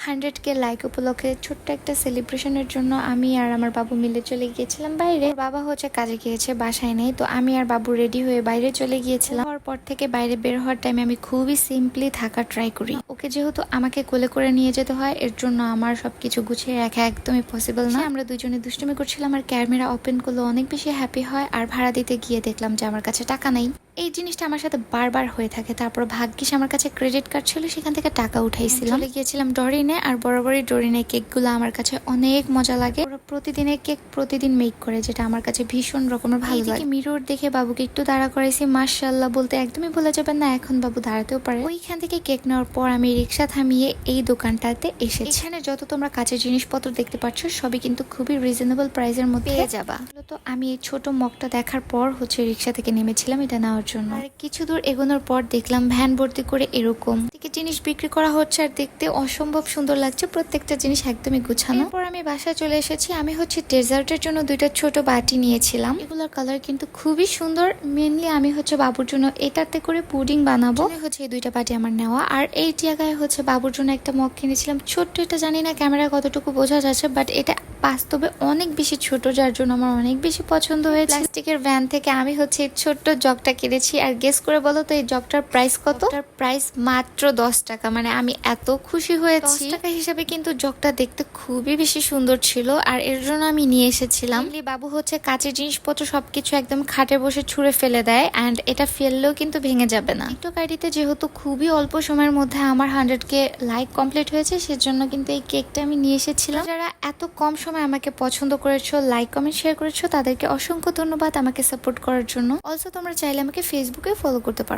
100K like উপলক্ষে ছোট্ট একটা সেলিব্রেশনের জন্য আমি আর আমার বাবু মিলে চলে গিয়েছিলাম বাইরে। বাবা হচ্ছে কাজে গিয়েছে, বাসায় নেই, তো আমি আর বাবু রেডি হয়ে বাইরে চলে গিয়েছিলাম। হওয়ার পর থেকে বাইরে বের হওয়ার টাইমে আমি খুবই সিম্পলি থাকা ট্রাই করি। ওকে যেহেতু আমাকে কোলে করে নিয়ে যেতে হয়, এর জন্য আমার সবকিছু গুছিয়ে রাখা একদমই পসিবল না। আমরা দুজনে দুষ্টুমি করছিলাম আর ক্যামেরা ওপেন করলে অনেক বেশি হ্যাপি হয়। আর ভাড়া দিতে গিয়ে দেখলাম যে আমার কাছে টাকা নেই। এই জিনিসটা আমার সাথে বারবার হয়ে থাকে। তারপর ভাগ্যিস আমার কাছে ক্রেডিট কার্ড ছিল, সেখান থেকে টাকা উঠাইছিলাম। চলে গিয়েছিলাম ডরিনে, আর বরাবরই ডরিনে কেকগুলো আমার কাছে অনেক মজা লাগে। ওরা প্রতিদিনের কেক প্রতিদিন মেক করে, যেটা আমার কাছে ভীষণ রকমের ভালো লাগে। মিরর দেখে বাবুকে একটু দাঁড়া করাইছি, মাশাআল্লাহ বলতে একদমই ভুলে যাবেন না, এখন বাবু দাঁড়াতেও পারে। ওইখান থেকে কেক নেওয়ার পর আমি রিক্সা থামিয়ে এই দোকানটাতে এসেছি। এখানে যত তোমরা কাছের জিনিসপত্র দেখতে পাচ্ছ সবই কিন্তু খুবই রিজনেবল প্রাইসের মধ্যে পেয়ে যাবা। তো আমি এই ছোট মগটা দেখার পর হচ্ছে রিক্সা থেকে নেমেছিলাম এটা নেওয়ার জন্য। আর কিছু দূর এগোনোর পর দেখলাম ভ্যান ভর্তি করে এরকম থেকে জিনিস বিক্রি করা হচ্ছে, আর দেখতে অসম্ভব সুন্দর লাগছে। প্রত্যেকটা জিনিস একদমই গুছানো। এরপর আমি বাসায় চলে এসেছি। আমি হচ্ছে ডেজার্টের জন্য দুইটা ছোট বাটি নিয়েছিলাম। এগুলোর কালার কিন্তু খুবই সুন্দর। মেনলি আমি হচ্ছে বাবুর জন্য এটাতে করে পুডিং বানাবো, হচ্ছে এই দুইটা বাটি আমার নেওয়া। আর এই জায়গায় হচ্ছে বাবুর জন্য একটা মগ কিনেছিলাম ছোট্ট। এটা জানি না ক্যামেরা কতটুকু বোঝা যাচ্ছে, বাট এটা বাস্তবে অনেক বেশি ছোট, যার জন্য আমার অনেক বেশি পছন্দ হয়েছে। প্লাস্টিকের ভ্যান থেকে আমি হচ্ছে এই ছোট্ট জগটা কিনেছি। আর গেস করে বলো তো এই জগটার প্রাইস কত? প্রাইস মাত্র 10 টাকা। মানে আমি এত খুশি হয়েছি। 10 টাকা হিসাবে কিন্তু জগটা দেখতে খুবই বেশি সুন্দর ছিল, আর এর জন্য আমি নিয়ে এসেছিলাম। বাবু হচ্ছে কাঁচের জিনিসপত্র সবকিছু একদম খাটে বসে ছুঁড়ে ফেলে দেয়, অ্যান্ড এটা ফেললেও কিন্তু ভেঙে যাবে না। টিকটক আইডিতে যেহেতু খুবই অল্প সময়ের মধ্যে আমার 100K লাইক কমপ্লিট হয়েছে, সেজন্য কিন্তু এই কেকটা আমি নিয়ে এসেছিলাম। যারা এত কম সময় আমাকে পছন্দ করেছো, লাইক কমেন্ট শেয়ার করেছো, তাদেরকে অসংখ্য ধন্যবাদ আমাকে সাপোর্ট করার জন্য। অলসো তোমরা চাইলে আমাকে ফেসবুকে ফলো করতে পারো।